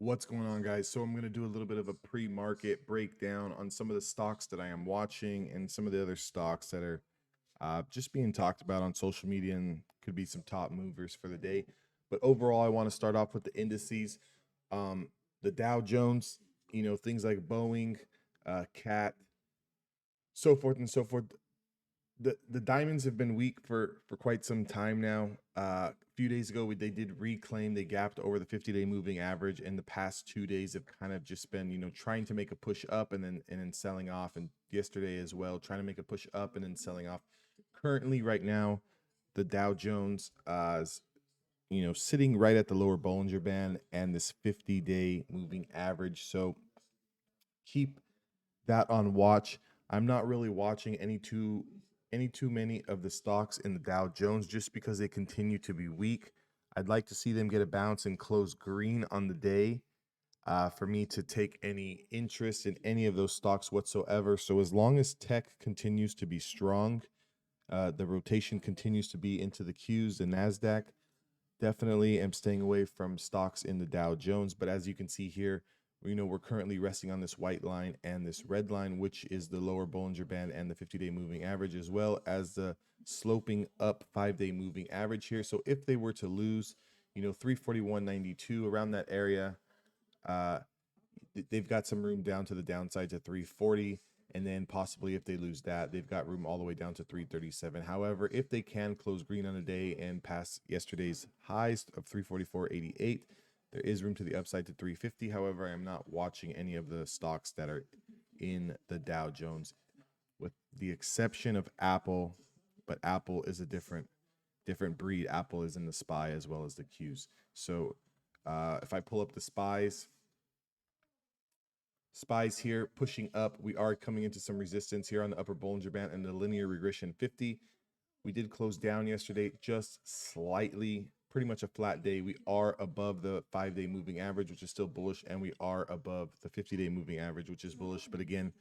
What's going on, guys? So I'm going to do a little bit of a pre-market breakdown on some of the stocks that I am watching and some of the other stocks that are just being talked about on social media and could be some top movers for the day. But overall, I want to start off with the indices. Um, the Dow Jones, things like Boeing, CAT, so forth and so forth. The diamonds have been weak for quite some time now. A few days ago, they did reclaim. They gapped over the 50-day moving average, and the past 2 days have kind of just been, trying to make a push up and then selling off. And yesterday as well, trying to make a push up and then selling off. Currently, right now, the Dow Jones is, sitting right at the lower Bollinger Band and this 50-day moving average. So keep that on watch. I'm not really watching any too many of the stocks in the Dow Jones just because they continue to be weak. I'd like to see them get a bounce and close green on the day for me to take any interest in any of those stocks whatsoever. So as long as tech continues to be strong, the rotation continues to be into the Qs, the NASDAQ. Definitely am staying away from stocks in the Dow Jones. But as you can see here, we're currently resting on this white line and this red line, which is the lower Bollinger Band and the 50-day moving average, as well as the sloping up 5-day moving average here. So if they were to lose, 341.92 around that area, uh, they've got some room down to the downside to 340. And then possibly if they lose that, they've got room all the way down to 337. However, if they can close green on a day and pass yesterday's highs of 344.88, there is room to the upside to 350. However, I am not watching any of the stocks that are in the Dow Jones, with the exception of Apple. But Apple is a different breed. Apple is in the SPY as well as the Qs. So if I pull up the SPYs here pushing up. We are coming into some resistance here on the upper Bollinger Band and the linear regression 50. We did close down yesterday just slightly, pretty much a flat day. We are above the 5-day moving average, which is still bullish, and we are above the 50-day moving average, which is bullish. But again,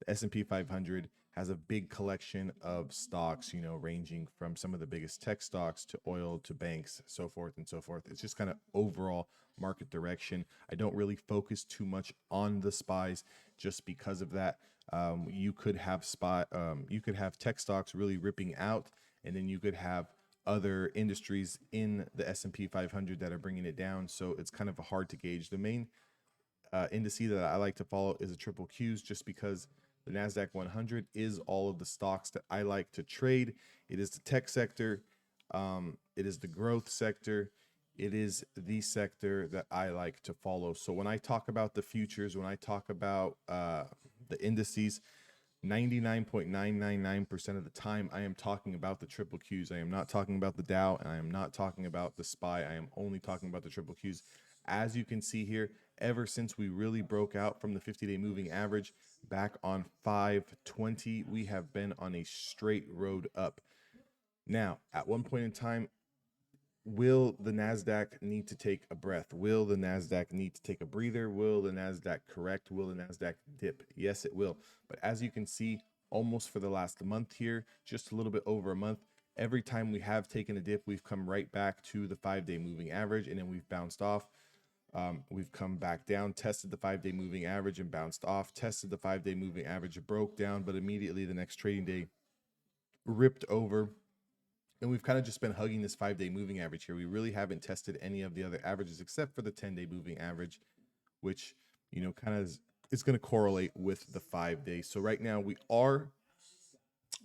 the S&P 500 has a big collection of stocks, ranging from some of the biggest tech stocks to oil to banks, so forth and so forth. It's just kind of overall market direction. I don't really focus too much on the SPYs just because of that. You could have tech stocks really ripping out, and then you could have other industries in the S&P 500 that are bringing it down. So it's kind of hard to gauge. The main indice that I like to follow is a triple Qs, just because the NASDAQ 100 is all of the stocks that I like to trade. It is the tech sector. It is the growth sector. It is the sector that I like to follow. So when I talk about the futures, when I talk about the indices, 99.999% of the time, I am talking about the triple Qs. I am not talking about the Dow, and I am not talking about the SPY. I am only talking about the triple Qs. As you can see here, ever since we really broke out from the 50-day moving average back on 520, we have been on a straight road up. Now, at one point in time, will the NASDAQ need to take a breath? Will the NASDAQ need to take a breather? Will the NASDAQ correct? Will the NASDAQ dip? Yes, it will. But as you can see, almost for the last month here, just a little bit over a month, every time we have taken a dip, we've come right back to the 5-day moving average, and then we've bounced off. We've come back down, tested the 5-day moving average and bounced off, tested the 5-day moving average, broke down, but immediately the next trading day ripped over. And we've kind of just been hugging this 5-day moving average here. We really haven't tested any of the other averages except for the 10-day moving average, which, kind of is going to correlate with the 5-day. So right now we are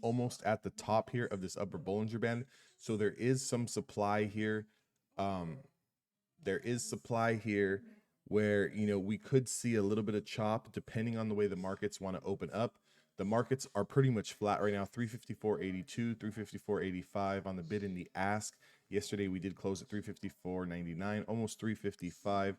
almost at the top here of this upper Bollinger Band. So there is some supply here. There is supply here where, we could see a little bit of chop depending on the way the markets want to open up. The markets are pretty much flat right now, 354.82, 354.85 on the bid and the ask. Yesterday we did close at 354.99, almost 355.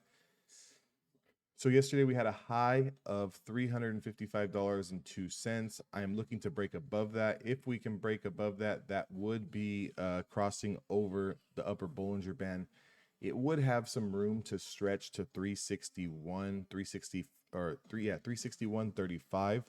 So yesterday we had a high of $355.02. I am looking to break above that. If we can break above that, that would be crossing over the upper Bollinger Band. It would have some room to stretch to 361.35.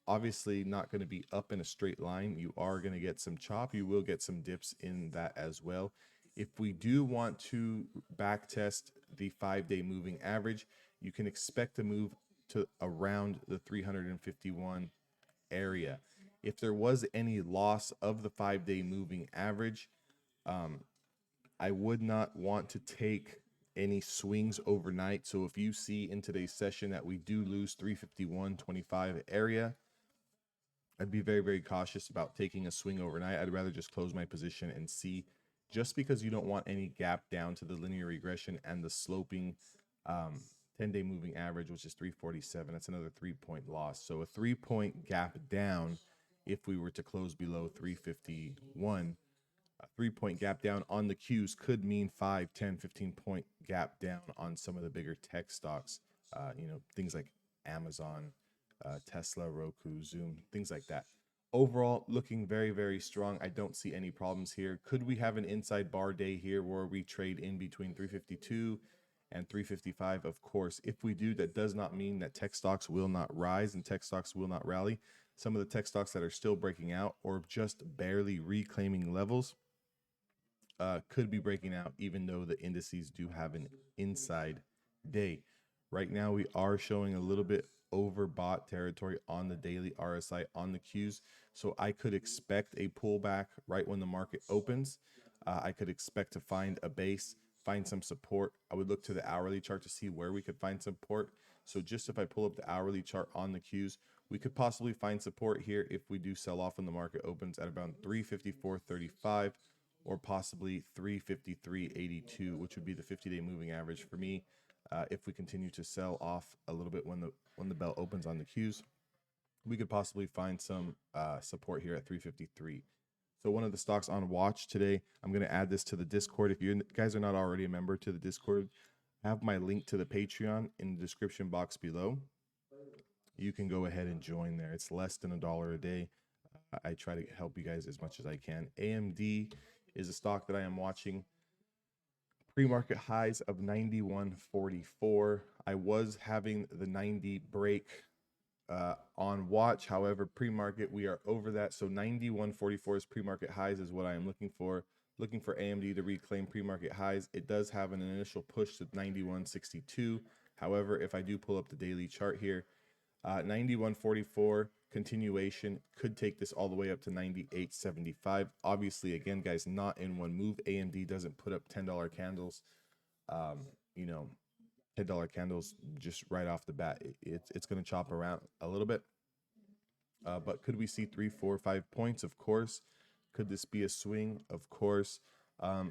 Obviously not going to be up in a straight line. You are going to get some chop. You will get some dips in that as well. If we do want to back test the 5-day moving average, you can expect a move to around the 351 area. If there was any loss of the 5-day moving average, I would not want to take any swings overnight. So if you see in today's session that we do lose 351.25 area, I'd be very, very cautious about taking a swing overnight. I'd rather just close my position and see, just because you don't want any gap down to the linear regression and the sloping 10-day moving average, which is 347. That's another 3-point loss. So a 3-point gap down, if we were to close below 351, a 3-point gap down on the Qs could mean 5, 10, 15-point gap down on some of the bigger tech stocks, things like Amazon, Tesla, Roku, Zoom, things like that. Overall, looking very, very strong. I don't see any problems here. Could we have an inside bar day here where we trade in between 352 and 355? Of course. If we do, that does not mean that tech stocks will not rise and tech stocks will not rally. Some of the tech stocks that are still breaking out or just barely reclaiming levels could be breaking out, even though the indices do have an inside day. Right now, we are showing a little bit overbought territory on the daily RSI on the Qs. So I could expect a pullback right when the market opens. I could expect to find a base, find some support. I would look to the hourly chart to see where we could find support. So just if I pull up the hourly chart on the Qs, we could possibly find support here if we do sell off when the market opens at about 354.35 or possibly 353.82, which would be the 50-day moving average for me. If we continue to sell off a little bit when the bell opens on the Qs, we could possibly find some support here at 353. So one of the stocks on watch today, I'm going to add this to the Discord. If you guys are not already a member to the Discord, I have my link to the Patreon in the description box below. You can go ahead and join there. It's less than $1 a day. I try to help you guys as much as I can. AMD is a stock that I am watching. Pre-market highs of 91.44. I was having the 90 break on watch. However, pre-market, we are over that. So 91.44 is pre-market highs is what I am looking for. Looking for AMD to reclaim pre-market highs. It does have an initial push to 91.62. However, if I do pull up the daily chart here, 91.44 continuation could take this all the way up to 98.75. Obviously, again, guys, not in one move. AMD doesn't put up $10 candles, $10 candles just right off the bat. It's going to chop around a little bit. But could we see 3, 4, 5 points? Of course. Could this be a swing? Of course.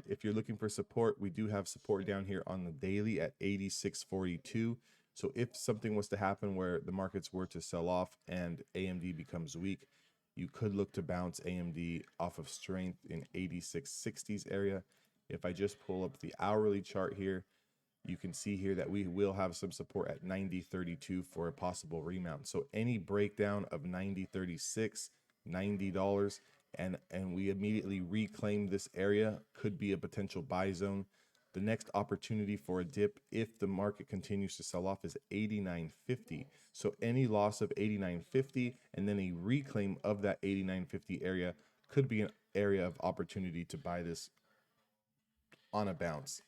If you're looking for support, we do have support down here on the daily at 86.42. So if something was to happen where the markets were to sell off and AMD becomes weak, you could look to bounce AMD off of strength in 86.60s area. If I just pull up the hourly chart here, you can see here that we will have some support at 90.32 for a possible remount. So any breakdown of 90.36, $90, and we immediately reclaim this area could be a potential buy zone. The next opportunity for a dip, if the market continues to sell off, is 89.50. So any loss of 89.50 and then a reclaim of that 89.50 area could be an area of opportunity to buy this on a bounce.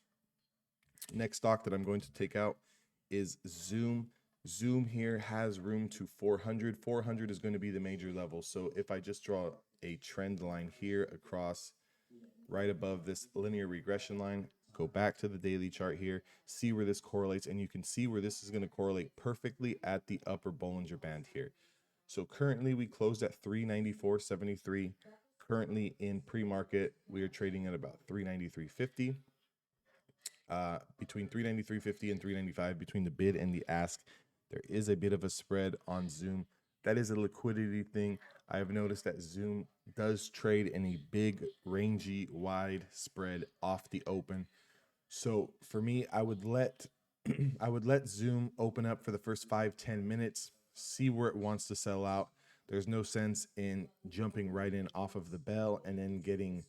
Next stock that I'm going to take out is Zoom. Zoom here has room to 400. 400 is going to be the major level. So if I just draw a trend line here across right above this linear regression line, go back to the daily chart here, see where this correlates, and you can see where this is going to correlate perfectly at the upper Bollinger Band here. So currently we closed at 394.73. Currently in pre-market, we are trading at about 393.50. Between 393.50 and 395, between the bid and the ask, there is a bit of a spread on Zoom. That is a liquidity thing. I have noticed that Zoom does trade in a big, rangy, wide spread off the open. So for me, I would let Zoom open up for the first 5-10 minutes, see where it wants to sell out. There's no sense in jumping right in off of the bell and then getting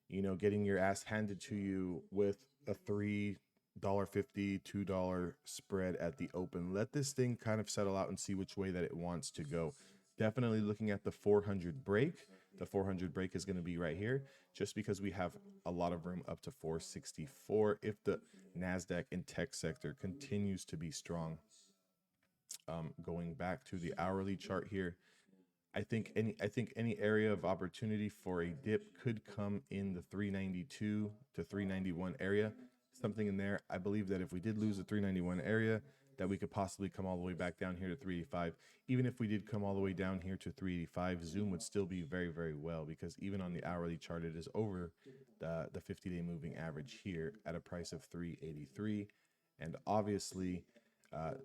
your ass handed to you with a $3.50, $2 spread at the open. Let this thing kind of settle out and see which way that it wants to go. Definitely looking at the 400 break. the 400 break is going to be right here, just because we have a lot of room up to 464 if the NASDAQ and tech sector continues to be strong. Going back to the hourly chart here, I think any area of opportunity for a dip could come in the 392 to 391 area, something in there. I believe that if we did lose the 391 area, that we could possibly come all the way back down here to 385. Even if we did come all the way down here to 385, Zoom would still be very, very well, because even on the hourly chart, it is over the 50-day moving average here at a price of 383. And obviously,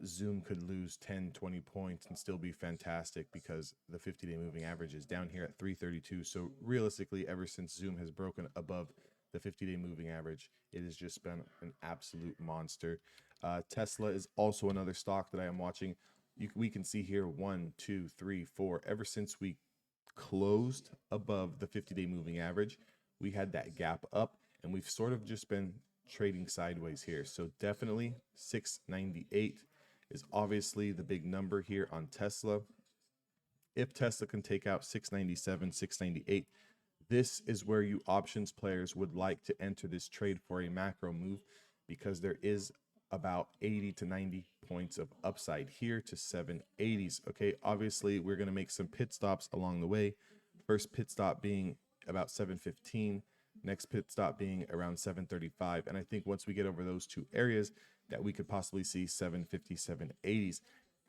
Zoom could lose 10, 20 points and still be fantastic, because the 50-day moving average is down here at 332. So realistically, ever since Zoom has broken above the 50-day moving average, it has just been an absolute monster. Tesla is also another stock that I am watching. We can see here 1, 2, 3, 4. Ever since we closed above the 50-day moving average, we had that gap up, and we've sort of just been trading sideways here. So definitely 698 is obviously the big number here on Tesla. If Tesla can take out 697, 698, this is where you options players would like to enter this trade for a macro move, because there is about 80 to 90 points of upside here to 780s. Okay, obviously we're going to make some pit stops along the way. First pit stop being about 715, next pit stop being around 735. And I think once we get over those two areas, that we could possibly see 750, 780s,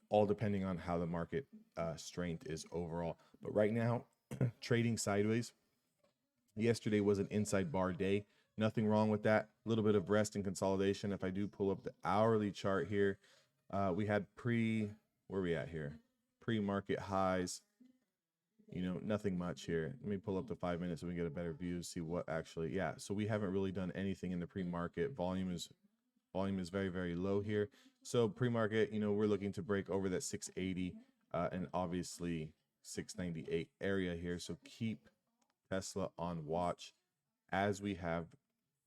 all depending on how the market strength is overall. But right now, trading sideways. Yesterday was an inside bar day. Nothing wrong with that. A little bit of rest and consolidation. If I do pull up the hourly chart here, we had where are we at here? Pre-market highs. You know, nothing much here. Let me pull up the 5 minutes so we get a better view, see what actually, yeah. So we haven't really done anything in the pre-market. Volume is very, very low here. So pre-market, you know, we're looking to break over that 680 and obviously 698 area here. So keep Tesla on watch, as we have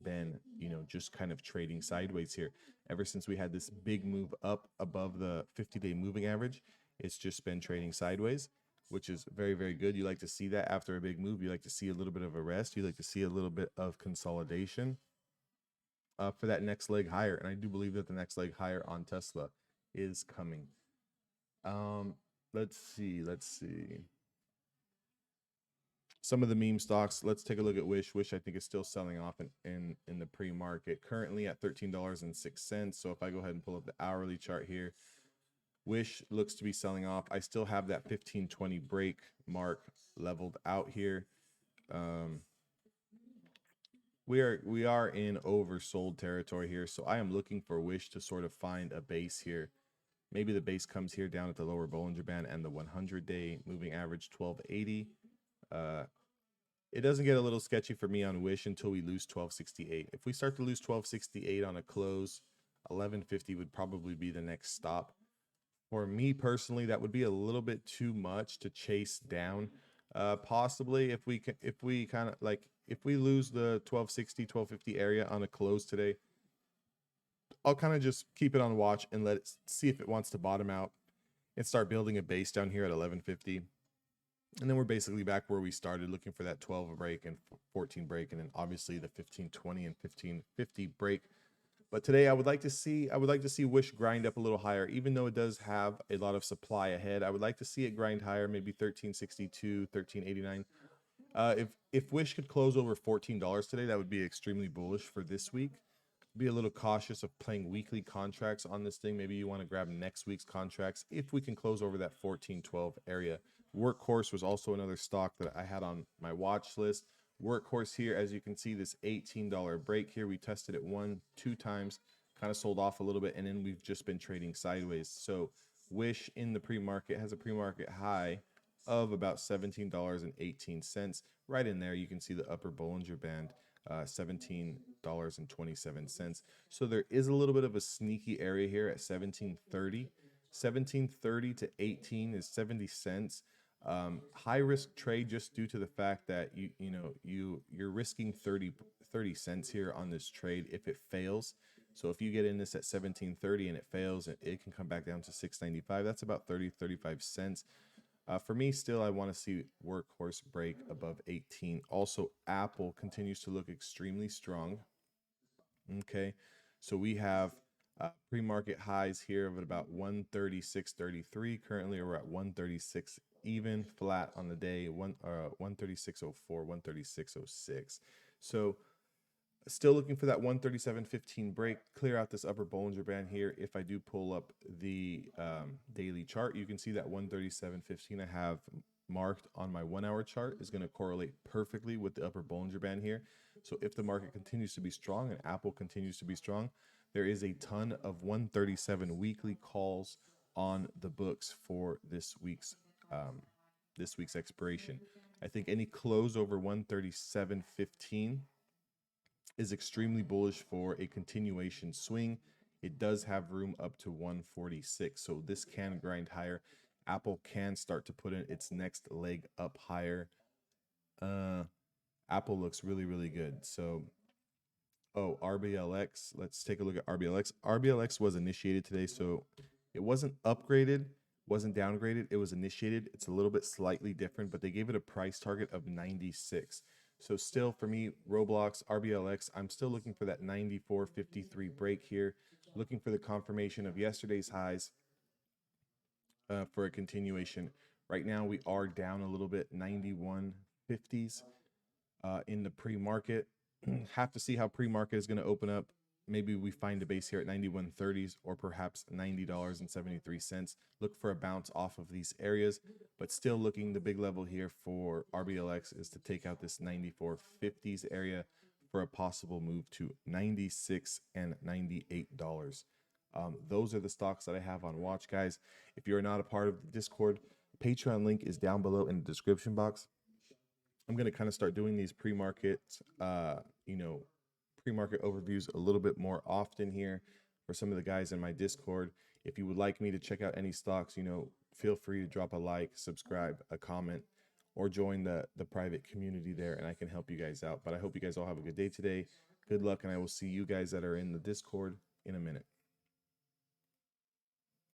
been, you know, just kind of trading sideways here. Ever since we had this big move up above the 50-day moving average, it's just been trading sideways, which is very, very good. You like to see that after a big move. You like to see a little bit of a rest. You like to see a little bit of consolidation for that next leg higher. And I do believe that the next leg higher on Tesla is coming. Let's see. Some of the meme stocks. Let's take a look at Wish. Wish, I think, is still selling off in the pre-market, currently at $13.06. So if I go ahead and pull up the hourly chart here, Wish looks to be selling off. I still have that 1520 break mark leveled out here. We are in oversold territory here, so I am looking for Wish to sort of find a base here. Maybe the base comes here down at the lower Bollinger Band and the 100-day moving average 1280. It doesn't get a little sketchy for me on Wish until we lose 1268. If we start to lose 1268 on a close, 1150 would probably be the next stop. For me personally, that would be a little bit too much to chase down. Possibly if we kind of like, if we lose the 1260, 1250 area on a close today, I'll kind of just keep it on watch and let it see if it wants to bottom out and start building a base down here at 1150. And then we're basically back where we started, looking for that 12 break and 14 break, and then obviously the 1520 and 1550 break. But today I would like to see Wish grind up a little higher, even though it does have a lot of supply ahead. I would like to see it grind higher, maybe 1362, 1389. If Wish could close over $14 today, that would be extremely bullish for this week. Be a little cautious of playing weekly contracts on this thing. Maybe you want to grab next week's contracts if we can close over that 1412 area. Workhorse was also another stock that I had on my watch list. Workhorse here, as you can see, this $18 break here, we tested it 1-2 times, kind of sold off a little bit, and then we've just been trading sideways. So Wish in the pre-market has a pre-market high of about $17.18. Right in there, you can see the upper Bollinger Band, $17.27. So there is a little bit of a sneaky area here at 1730. 1730 to 18 is 70 cents. High risk trade, just due to the fact that you're risking 30 cents here on this trade if it fails. So if you get in this at 1730 and it fails, it can come back down to 695. That's about 35 cents. For me, still, I want to see workhorse break above 18. Also, Apple continues to look extremely strong. Okay, so we have pre-market highs here of about 136.33. Currently, we're at 136 even, flat on the day, 136.04, 136.06. So still looking for that 137.15 break, clear out this upper Bollinger Band here. If I do pull up the daily chart, you can see that 137.15 I have marked on my 1 hour chart is going to correlate perfectly with the upper Bollinger Band here. So if the market continues to be strong and Apple continues to be strong, there is a ton of 137 weekly calls on the books for this week's expiration. I think any close over 137.15 is extremely bullish for a continuation swing. It does have room up to 146, so this can grind higher. Apple can start to put in its next leg up higher. Apple looks really, really good. So, RBLX. Let's take a look at RBLX. RBLX was initiated today, so it wasn't upgraded, wasn't downgraded. It was initiated. It's a little bit slightly different, but they gave it a price target of 96. So still for me, Roblox, RBLX, I'm still looking for that 94.53 break here, looking for the confirmation of yesterday's highs for a continuation. Right now we are down a little bit, 91.50s in the pre-market. Have to see how pre-market is going to open up. Maybe we find a base here at 91.30s or perhaps $90.73. Look for a bounce off of these areas, but still looking, the big level here for RBLX is to take out this 94.50s area for a possible move to $96 and $98. Those are the stocks that I have on watch, guys. If you're not a part of the Discord, Patreon link is down below in the description box. I'm going to kind of start doing these pre-market, pre-market overviews a little bit more often here for some of the guys in my Discord. If you would like me to check out any stocks, feel free to drop a like, subscribe, a comment, or join the private community there, and I can help you guys out. But I hope you guys all have a good day today. Good luck, and I will see you guys that are in the Discord in a minute.